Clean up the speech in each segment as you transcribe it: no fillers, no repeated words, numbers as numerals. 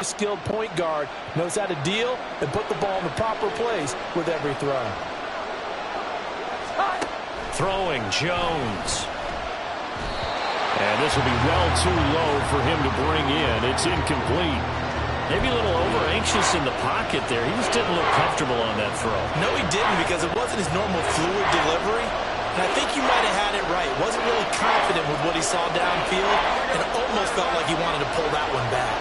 Skilled point guard knows how to deal and put the ball in the proper place with every throw. Throwing Jones. And this will be well too low for him to bring in. It's incomplete. Maybe a little over-anxious in the pocket there. He just didn't look comfortable on that throw. No, he didn't, because it wasn't his normal fluid delivery. And I think you might have had it right. Wasn't really confident with what he saw downfield, and almost felt like he wanted to pull that one back.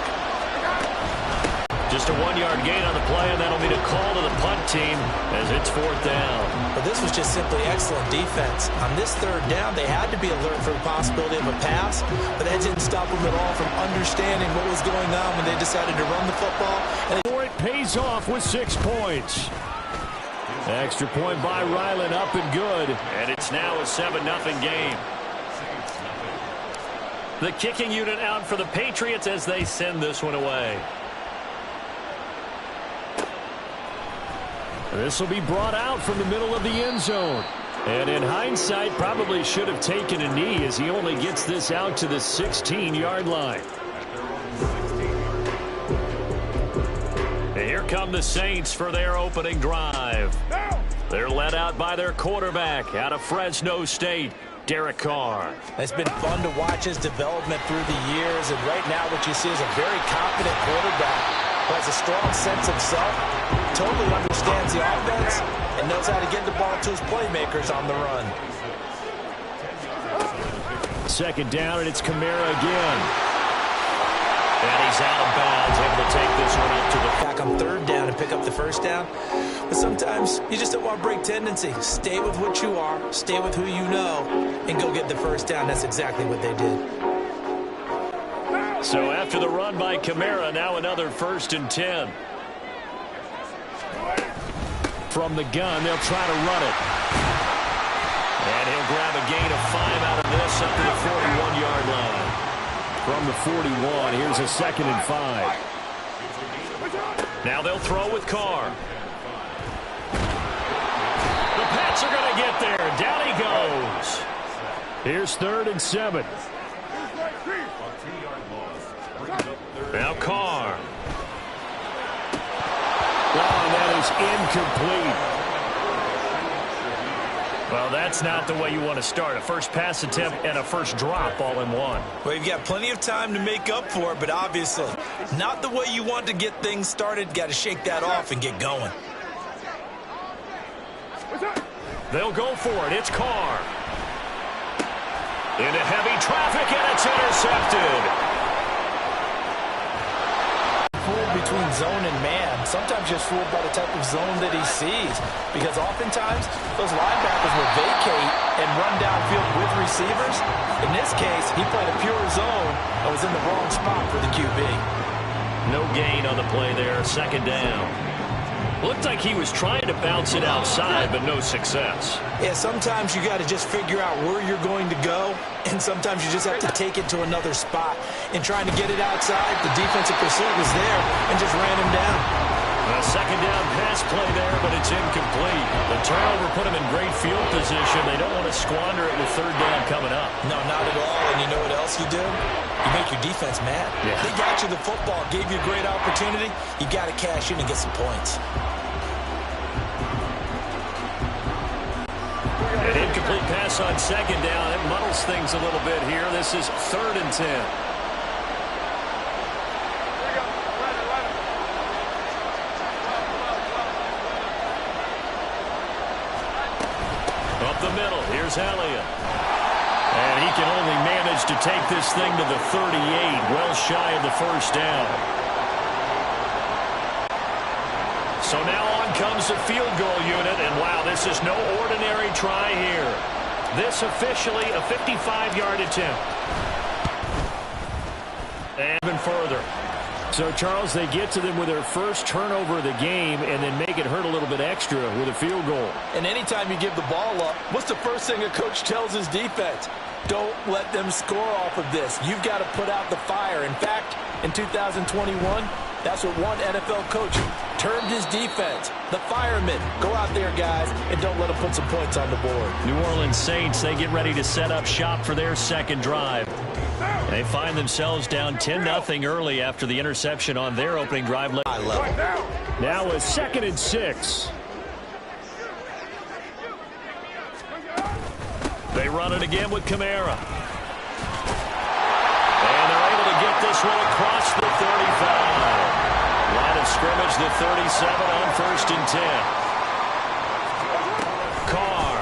Just a 1-yard gain on the play, and that'll be a call to the punt team as it's 4th down. But this was just simply excellent defense. On this 3rd down, they had to be alert for the possibility of a pass, but that didn't stop them at all from understanding what was going on when they decided to run the football. And it pays off with 6 points. Extra point by Ryland, up and good. And it's now a 7-0 game. The kicking unit out for the Patriots as they send this one away. This will be brought out from the middle of the end zone. And in hindsight, probably should have taken a knee as he only gets this out to the 16-yard line. And here come the Saints for their opening drive. They're led out by their quarterback out of Fresno State, Derek Carr. It's been fun to watch his development through the years, and right now what you see is a very confident quarterback who has a strong sense of self, totally understands the offense, and knows how to get the ball to his playmakers on the run. 2nd down, and it's Kamara again. And he's out of bounds, able to take this one up to the back on 3rd down and pick up the 1st down. But sometimes you just don't want to break tendency. Stay with what you are, stay with who you know, and go get the 1st down. That's exactly what they did. So after the run by Kamara, now another 1st and 10. From the gun, they'll try to run it. And he'll grab a gain of 5 out of this up to the 41-yard line. From the 41, here's a 2nd and 5. Now they'll throw with Carr. The Pats are going to get there. Down he goes. Here's 3rd and 7. Now Carr. Oh, that is incomplete. Well, that's not the way you want to start. A first pass attempt and a first drop all in one. Well, you've got plenty of time to make up for it, but obviously not the way you want to get things started. Got to shake that off and get going. They'll go for it. It's Carr. Into heavy traffic, and it's intercepted. Between zone and man, sometimes just fooled by the type of zone that he sees, because oftentimes those linebackers will vacate and run downfield with receivers. In this case, he played a pure zone and was in the wrong spot for the QB. No gain on the play there, 2nd down. Looked like he was trying to bounce it outside, but no success. Yeah, sometimes you got to just figure out where you're going to go, and sometimes you just have to take it to another spot. In trying to get it outside, the defensive pursuit was there and just ran him down. A 2nd down pass play there, but it's incomplete. The turnover put him in great field position. They don't want to squander it with 3rd down coming up. No, not at all. And you know what else you do? You make your defense mad. Yeah. They got you the football, gave you a great opportunity. You got to cash in and get some points. An incomplete pass on 2nd down. It muddles things a little bit here. This is 3rd and 10. Up the middle, here's Elliott. And he can only manage to take this thing to the 38, well shy of the 1st down. So now on comes the field goal unit, and wow, this is no ordinary try here. This officially a 55-yard attempt. And even further. So, Charles, they get to them with their first turnover of the game and then make it hurt a little bit extra with a field goal. And anytime you give the ball up, what's the first thing a coach tells his defense? Don't let them score off of this. You've got to put out the fire. In fact, in 2021, that's what one NFL coach termed his defense, the firemen. Go out there, guys, and don't let them put some points on the board. New Orleans Saints, they get ready to set up shop for their 2nd drive. They find themselves down 10-0 early after the interception on their opening drive. Now a 2nd and 6. They run it again with Kamara. And they're able to get this one across the 35. Line of scrimmage, the 37 on 1st and 10. Carr.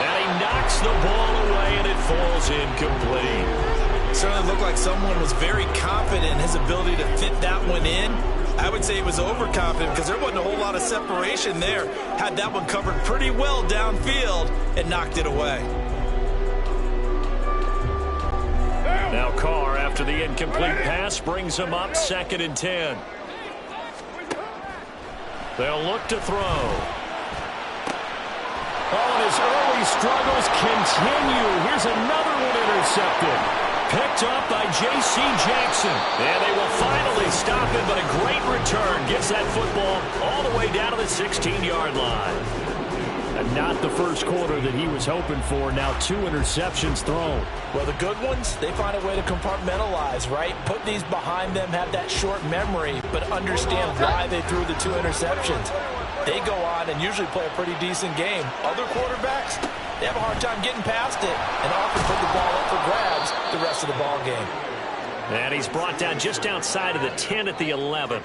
And he knocks the ball away, and it falls incomplete. It certainly looked like someone was very confident in his ability to fit that one in. I would say he was overconfident because there wasn't a whole lot of separation there. Had that one covered pretty well downfield and knocked it away. Now Carr, after the incomplete pass, brings him up 2nd and 10. They'll look to throw. Oh, and his early struggles continue. Here's another one intercepted. Picked up by J.C. Jackson. And they will finally stop him, but a great return. Gets that football all the way down to the 16-yard line. And not the first quarter that he was hoping for. Now 2 interceptions thrown. Well, the good ones, they find a way to compartmentalize, right? Put these behind them, have that short memory, but understand why they threw the 2 interceptions. They go on and usually play a pretty decent game. Other quarterbacks, they have a hard time getting past it and often put the ball up for grabs the rest of the ball game. And he's brought down just outside of the 10 at the 11.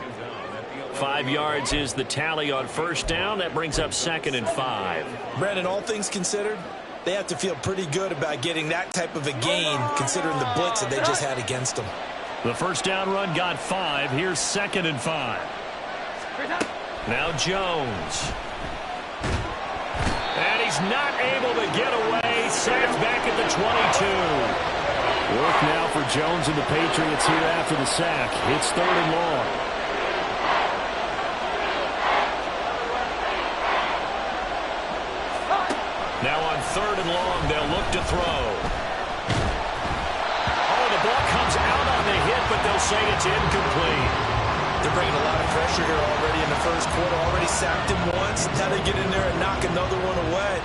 5 yards is the tally on 1st down. That brings up 2nd and 5. Brandon, all things considered, they have to feel pretty good about getting that type of a gain considering the blitz that they just had against them. The 1st down run got 5. Here's 2nd and 5. Now Jones. And he's not able to get away. Sacked back at the 22. Work now for Jones and the Patriots here after the sack. It's 3rd and long. Now on 3rd and long, they'll look to throw. Oh, the ball comes out on the hit, but they'll say it's incomplete. They're bringing a lot of pressure here already in the 1st quarter. Already sacked him once. Now they get in there and knock another one away.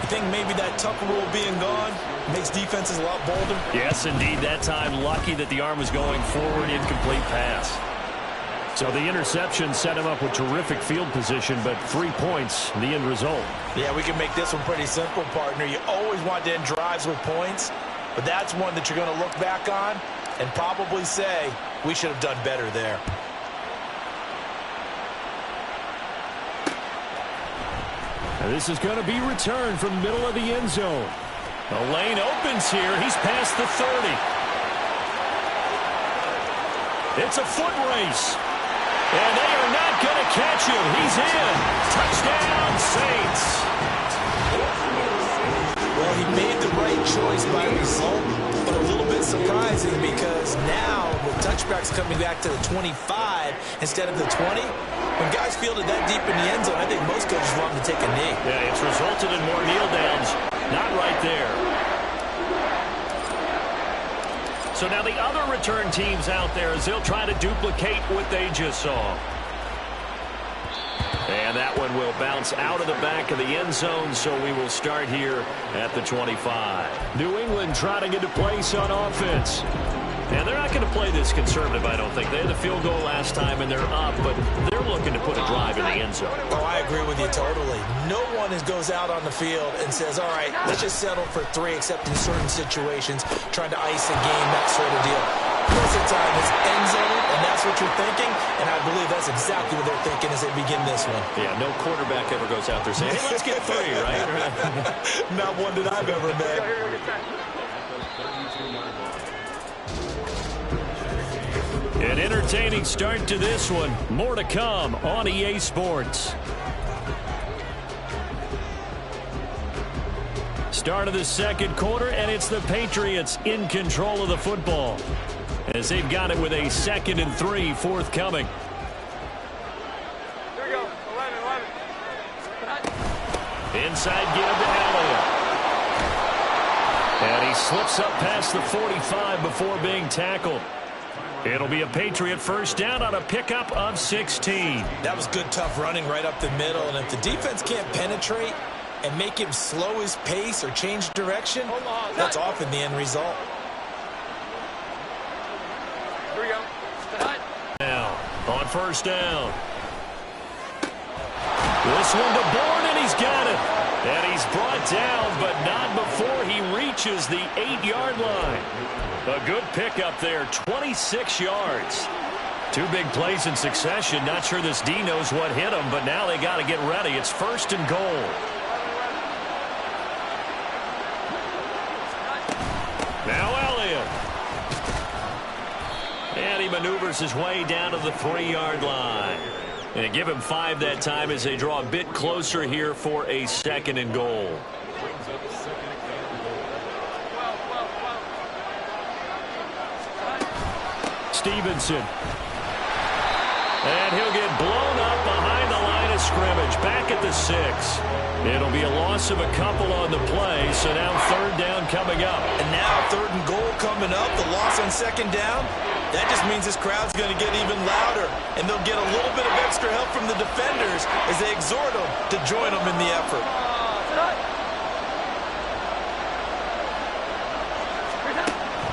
You think maybe that tuck rule being gone makes defenses a lot bolder? Yes, indeed. That time, lucky that the arm was going forward. Incomplete pass. So the interception set him up with terrific field position, but 3 points, the end result. Yeah, we can make this one pretty simple, partner. You always want to end drives with points, but that's one that you're going to look back on and probably say, we should have done better there. And this is going to be returned from the middle of the end zone. The lane opens here. He's past the 30. It's a foot race. And they are not going to catch him. He's in. Touchdown, Saints. Well, he made the right choice by result, but a little bit surprising because now with touchbacks coming back to the 25 instead of the 20, when guys fielded that deep in the end zone, I think most coaches want them to take a knee. Yeah, it's resulted in more kneel downs. Not right there. So now the other return teams out there as they'll try to duplicate what they just saw. And that one will bounce out of the back of the end zone, so we will start here at the 25. New England trying to get to place on offense. And they're not going to play this conservative, I don't think. They had the field goal last time, and they're up, but they're looking to put a drive in the end zone. Oh, I agree with you totally. No one goes out on the field and says, all right, let's just settle for 3, except in certain situations, trying to ice a game, that sort of deal. Most of the time, it's end zone, and that's what you're thinking, and I believe that's exactly what they're thinking as they begin this one. Yeah, no quarterback ever goes out there saying, hey, let's get 3, right? Not one that I've ever met. An entertaining start to this one. More to come on EA Sports. Start of the 2nd quarter, and it's the Patriots in control of the football as they've got it with a 2nd and 3 forthcoming. Here we go. 11. Inside give to Elliott. And he slips up past the 45 before being tackled. It'll be a Patriot 1st down on a pickup of 16. That was good, tough running right up the middle, and if the defense can't penetrate, and make him slow his pace or change direction, that's often the end result. Here we go. Now, on first down. This one to Bourne, and he's got it. And he's brought down, but not before he reaches the 8-yard line. A good pickup there, 26 yards. Two big plays in succession. Not sure this D knows what hit him, but now they got to get ready. It's first and goal. Now Elliott. And he maneuvers his way down to the 3-yard line. And give him 5 that time as they draw a bit closer here for a second and goal. Stevenson. And he'll get blown up behind the line of scrimmage. Back at the 6. It'll be a loss of a couple on the play, so now third down coming up. And now third and goal coming up, the loss on second down. That just means this crowd's going to get even louder, and they'll get a little bit of extra help from the defenders as they exhort them to join them in the effort.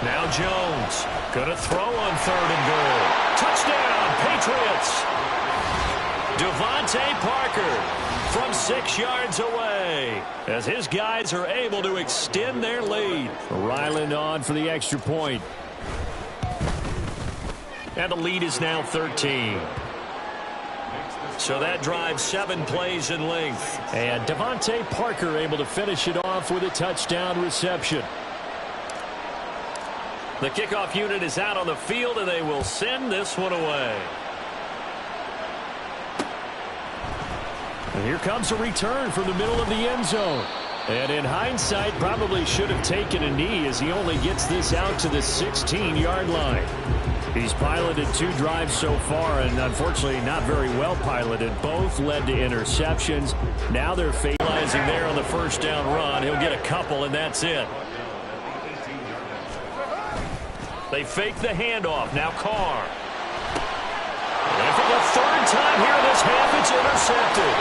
Now Jones going to throw on third and goal. Touchdown, Patriots. Devontae Parker from 6 yards away as his guys are able to extend their lead. Ryland on for the extra point. And the lead is now 13. So that drives 7 plays in length. And Devontae Parker able to finish it off with a touchdown reception. The kickoff unit is out on the field, and they will send this one away. And here comes a return from the middle of the end zone. And in hindsight, probably should have taken a knee as he only gets this out to the 16-yard line. He's piloted 2 drives so far, and unfortunately not very well piloted. Both led to interceptions. Now they're finalizing there on the first down run. He'll get a couple, and that's it. They fake the handoff. Now Carr. And for the third time here in this half, it's intercepted.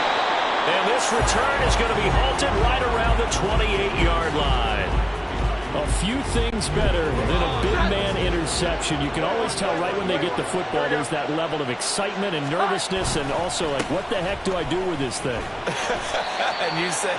And this return is going to be halted right around the 28-yard line. A few things better than a big man interception. You can always tell right when they get the football, there's that level of excitement and nervousness, and also like, what the heck do I do with this thing? And you say,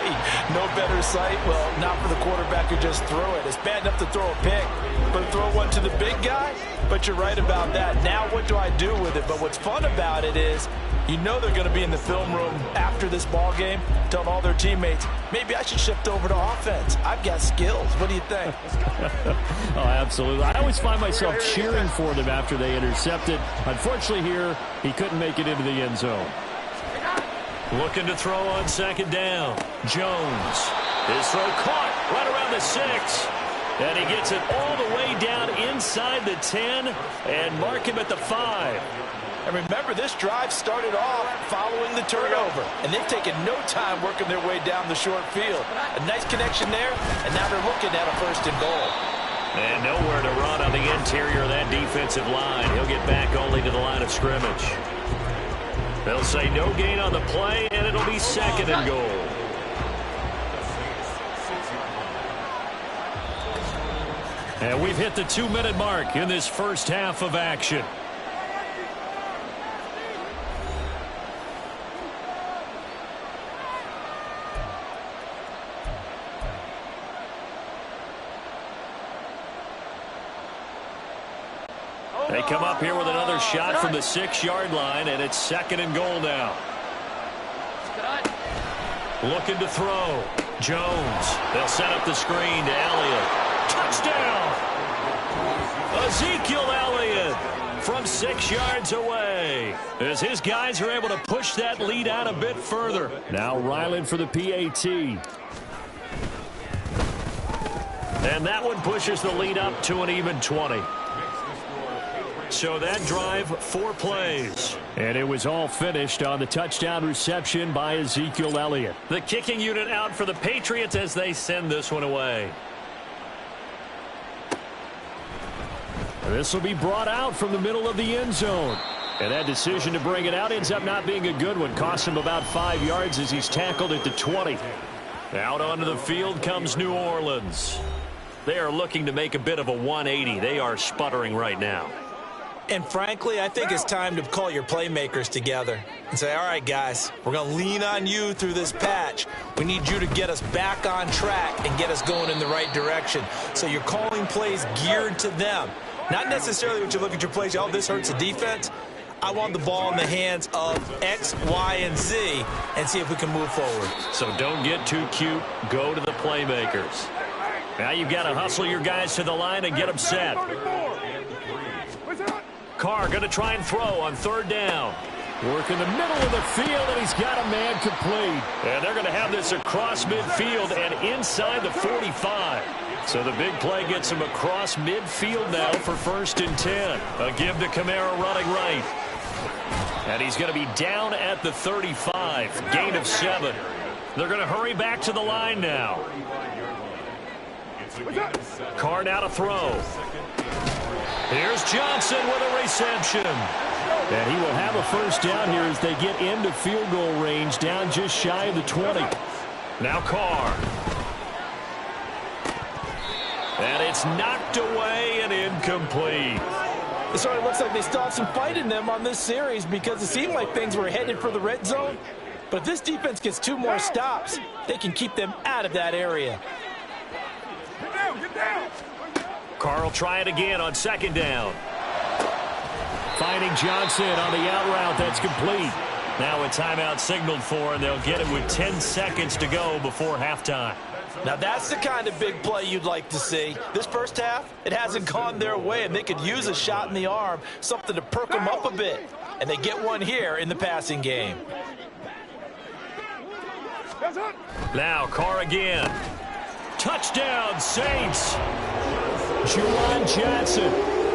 no better sight? Well, not for the quarterback who just threw it. It's bad enough to throw a pick, but throw one to the big guy? But you're right about that. Now what do I do with it? But what's fun about it is, you know they're going to be in the film room after this ball game, telling all their teammates, maybe I should shift over to offense. I've got skills. What do you think? Oh, absolutely. I always find myself cheering for them after they intercept it. Unfortunately here, he couldn't make it into the end zone. Looking to throw on second down. Jones. His throw caught right around the 6. And he gets it all the way down inside the 10 and mark him at the 5. And remember, this drive started off following the turnover, and they've taken no time working their way down the short field. A nice connection there, and now they're looking at a first and goal. And nowhere to run on the interior of that defensive line. He'll get back only to the line of scrimmage. They'll say no gain on the play, and it'll be second and goal. And we've hit the 2-minute mark in this first half of action. They come up here with another shot from the 6-yard line, and it's second and goal now. Looking to throw. Jones. They'll set up the screen to Elliott. Touchdown! Ezekiel Elliott from 6 yards away as his guys are able to push that lead out a bit further. Now Ryland for the PAT. And that one pushes the lead up to an even 20. So that drive, 4 plays. And it was all finished on the touchdown reception by Ezekiel Elliott. The kicking unit out for the Patriots as they send this one away. This will be brought out from the middle of the end zone. And that decision to bring it out ends up not being a good one. Costs him about 5 yards as he's tackled at the 20. Out onto the field comes New Orleans. They are looking to make a bit of a 180. They are sputtering right now. And frankly, I think it's time to call your playmakers together and say, all right, guys, we're going to lean on you through this patch. We need you to get us back on track and get us going in the right direction. So you're calling plays geared to them. Not necessarily when you look at your plays, oh, this hurts the defense. I want the ball in the hands of X, Y, and Z and see if we can move forward. So don't get too cute. Go to the playmakers. Now you've got to hustle your guys to the line and get them set. Carr going to try and throw on third down. Work in the middle of the field, and he's got a man complete. And they're going to have this across midfield and inside the 45. So the big play gets him across midfield now for 1st and 10. A give to Kamara running right. And he's going to be down at the 35. Gain of 7. They're going to hurry back to the line now. Carr now to throw. Here's Johnson with a reception. And he will have a first down here as they get into field goal range, down just shy of the 20. Now Carr. And it's knocked away and incomplete. It sort of looks like they still have some fight in them on this series because it seemed like things were headed for the red zone. But if this defense gets 2 more stops, they can keep them out of that area. Get down, get down. Carr will try it again on 2nd down. Finding Johnson on the out route. That's complete. Now a timeout signaled for, and they'll get it with 10 seconds to go before halftime. Now that's the kind of big play you'd like to see. This first half, it hasn't gone their way, and they could use a shot in the arm, something to perk them up a bit. And they get one here in the passing game. Now Carr again. Touchdown, Saints. Juwan Johnson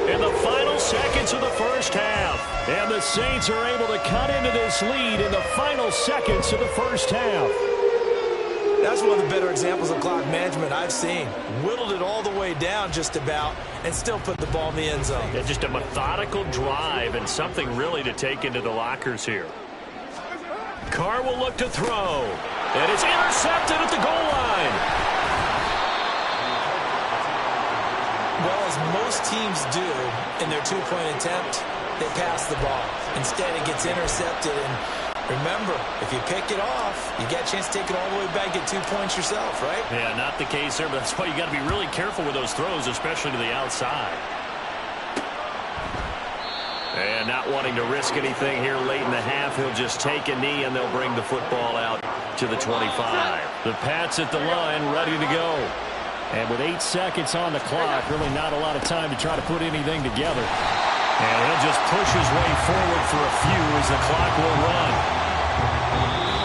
in the final seconds of the first half. And the Saints are able to cut into this lead in the final seconds of the first half. That's one of the better examples of clock management I've seen. Whittled it all the way down just about and still put the ball in the end zone. Yeah, just a methodical drive and something really to take into the lockers here. Carr will look to throw. And it's intercepted at the goal line. Well, as most teams do in their 2-point attempt, they pass the ball. Instead, it gets intercepted. And remember, if you pick it off, you get a chance to take it all the way back, get 2 points yourself, right? Yeah, not the case there, but that's why you got to be really careful with those throws, especially to the outside. And not wanting to risk anything here late in the half, he'll just take a knee, and they'll bring the football out to the 25. The Pats at the line, ready to go. And with 8 seconds on the clock, really not a lot of time to try to put anything together. And he'll just push his way forward for a few as the clock will run.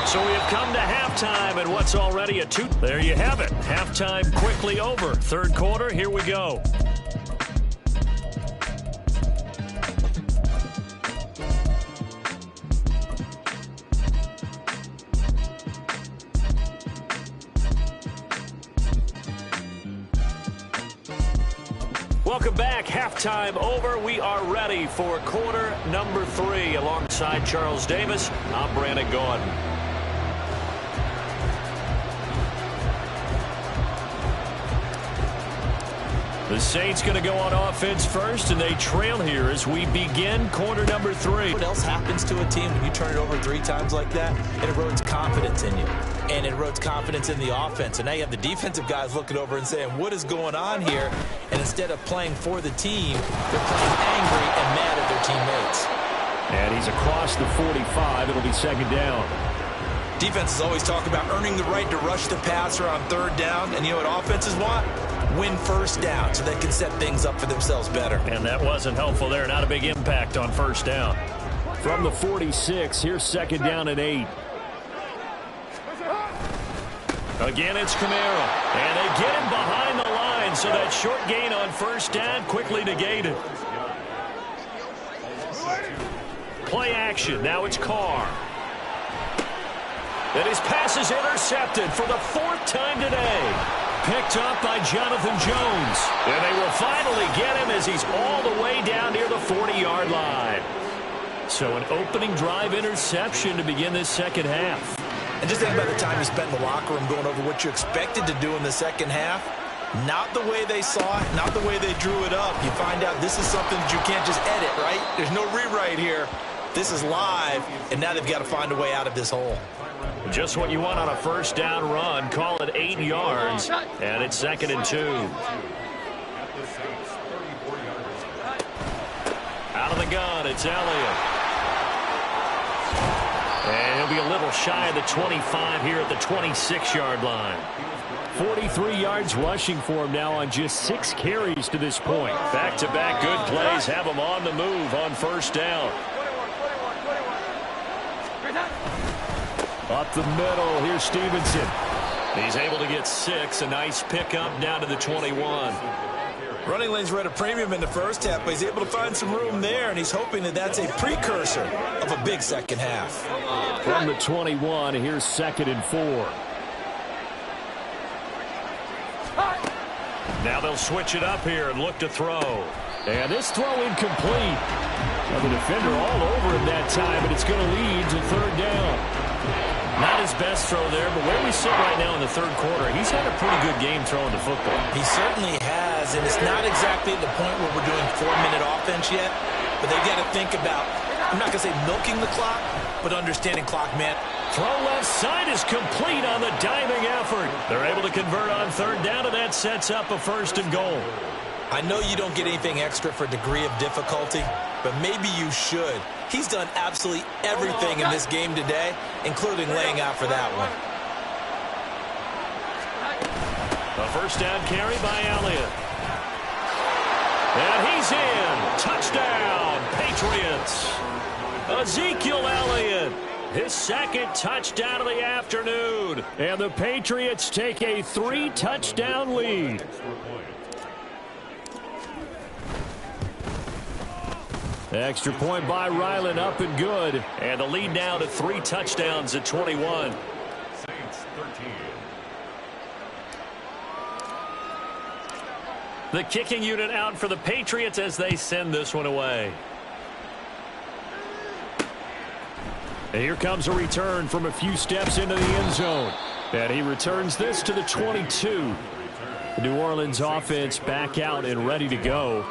So we have come to halftime, and what's already a 2. There you have it. Halftime quickly over. 3rd quarter, here we go. Welcome back. Halftime over. We are ready for quarter number 3. Alongside Charles Davis, I'm Brandon Gordon. The Saints going to go on offense first, and they trail here as we begin quarter number 3. What else happens to a team when you turn it over 3 times like that? It erodes confidence in you. And it erodes confidence in the offense. And now you have the defensive guys looking over and saying, what is going on here? And instead of playing for the team, they're playing angry and mad at their teammates. And he's across the 45. It'll be 2nd down. Defenses always talk about earning the right to rush the passer on 3rd down. And you know what offenses want? Win 1st down so they can set things up for themselves better. And that wasn't helpful there. Not a big impact on 1st down. From the 46, here's 2nd down and 8. Again, it's Kamara. And they get him behind the line, so that short gain on 1st down quickly negated. Play action. Now it's Carr. And his pass is intercepted for the 4th time today. Picked up by Jonathan Jones. And they will finally get him as he's all the way down near the 40-yard line. So an opening drive interception to begin this 2nd half. And just think about the time you spent in the locker room going over what you expected to do in the second half. Not the way they saw it, not the way they drew it up. You find out this is something that you can't just edit, right? There's no rewrite here. This is live, and now they've got to find a way out of this hole. Just what you want on a first down run. Call it 8 yards, and it's 2nd and 2. Out of the gun, it's Elliott. And he'll be a little shy of the 25 here at the 26-yard line. 43 yards rushing for him now on just 6 carries to this point. Back-to-back good plays have him on the move on first down. Up the middle, here's Stevenson. He's able to get 6. A nice pickup down to the 21. Running lanes were at a premium in the first half, but he's able to find some room there, and he's hoping that that's a precursor of a big second half. From the 21, here's 2nd and 4. Now they'll switch it up here and look to throw. And this throw incomplete. Well, the defender all over him that time, but it's going to lead to 3rd down. Not his best throw there, but where we sit right now in the 3rd quarter, he's had a pretty good game throwing the football. He certainly has, and it's not exactly at the point where we're doing 4-minute offense yet, but they've got to think about, I'm not going to say milking the clock, but understanding clock, man. Throw left side is complete on the diving effort. They're able to convert on 3rd down, and that sets up a 1st and goal. I know you don't get anything extra for degree of difficulty, but maybe you should. He's done absolutely everything in this game today, including laying out for that one. A 1st down carry by Elliott. And he's in. Touchdown, Patriots. Ezekiel Elliott, his 2nd touchdown of the afternoon. And the Patriots take a 3-touchdown lead. Extra point by Ryland, up and good. And the lead now to 3 touchdowns at 21. The kicking unit out for the Patriots as they send this one away. And here comes a return from a few steps into the end zone. And he returns this to the 22. The New Orleans offense back out and ready to go.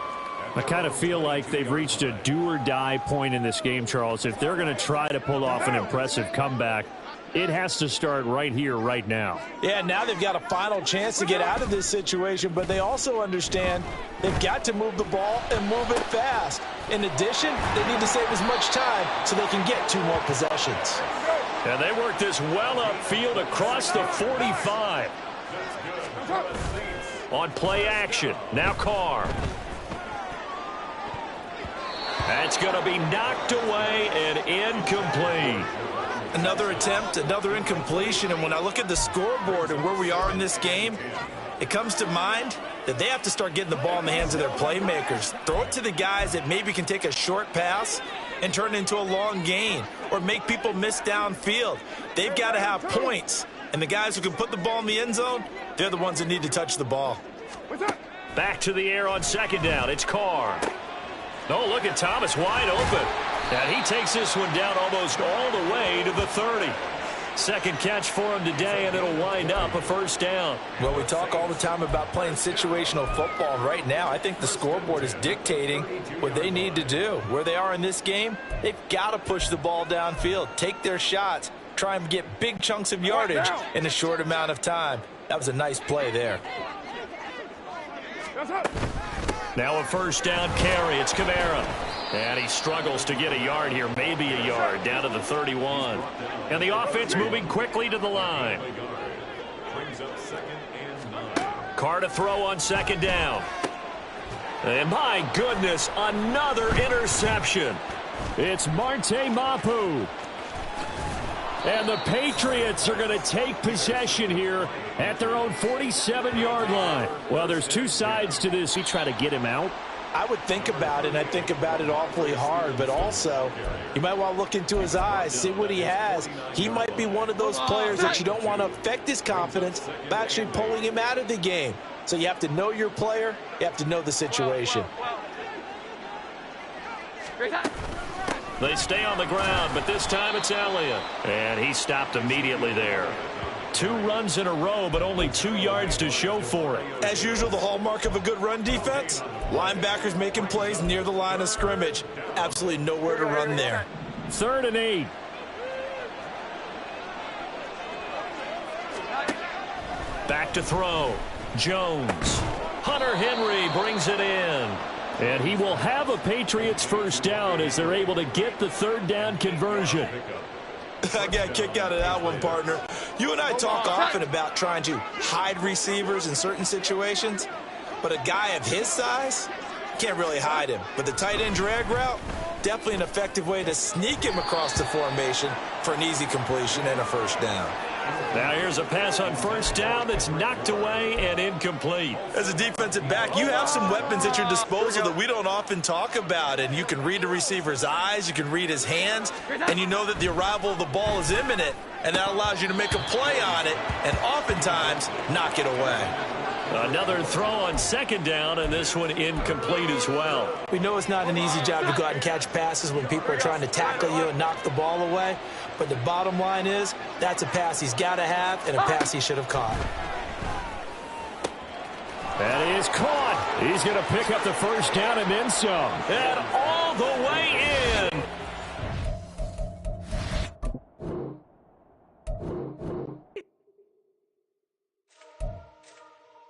I kind of feel like they've reached a do-or-die point in this game, Charles. If they're going to try to pull off an impressive comeback, it has to start right here, right now. Yeah, now they've got a final chance to get out of this situation, but they also understand they've got to move the ball and move it fast. In addition, they need to save as much time so they can get 2 more possessions. And they work this well upfield across the 45. On play action, now Carr. That's going to be knocked away and incomplete. Another attempt, another incompletion, and when I look at the scoreboard and where we are in this game, it comes to mind that they have to start getting the ball in the hands of their playmakers. Throw it to the guys that maybe can take a short pass and turn it into a long gain or make people miss downfield. They've got to have points, and the guys who can put the ball in the end zone, they're the ones that need to touch the ball. Back to the air on 2nd down. It's Carr. Oh, look at Thomas wide open. And he takes this one down almost all the way to the 30. 2nd catch for him today, and it'll wind up a 1st down. Well, we talk all the time about playing situational football. Right now, I think the scoreboard is dictating what they need to do. Where they are in this game, they've got to push the ball downfield, take their shots, try and get big chunks of yardage in a short amount of time. That was a nice play there. Now a 1st down carry. It's Kamara. And he struggles to get a yard here, maybe a yard, down to the 31. And the offense moving quickly to the line. Carr to throw on 2nd down. And my goodness, another interception. It's Marte Mapu. And the Patriots are going to take possession here at their own 47-yard line. Well, there's 2 sides to this. We try to get him out. I would think about it, and I think about it awfully hard, but also you might want to look into his eyes, see what he has. He might be one of those players that you don't want to affect his confidence by actually pulling him out of the game. So you have to know your player. You have to know the situation. They stay on the ground, but this time it's Elliott. And he stopped immediately there. 2 runs in a row, but only 2 yards to show for it. As usual, the hallmark of a good run defense, linebackers making plays near the line of scrimmage. Absolutely nowhere to run there. 3rd and 8. Back to throw. Jones. Hunter Henry brings it in. And he will have a Patriots first down as they're able to get the 3rd down conversion. I got a kick out of that one, partner. You and I talk often about trying to hide receivers in certain situations, but a guy of his size can't really hide him. But the tight end drag route, definitely an effective way to sneak him across the formation for an easy completion and a first down. Now here's a pass on first down that's knocked away and incomplete. As a defensive back, you have some weapons at your disposal that we don't often talk about, and you can read the receiver's eyes, you can read his hands, and you know that the arrival of the ball is imminent, and that allows you to make a play on it and oftentimes knock it away. Another throw on 2nd down, and this one incomplete as well. We know it's not an easy job to go out and catch passes when people are trying to tackle you and knock the ball away, but the bottom line is that's a pass he's got to have and a pass he should have caught. That is caught. He's going to pick up the first down and then some. And all the way in.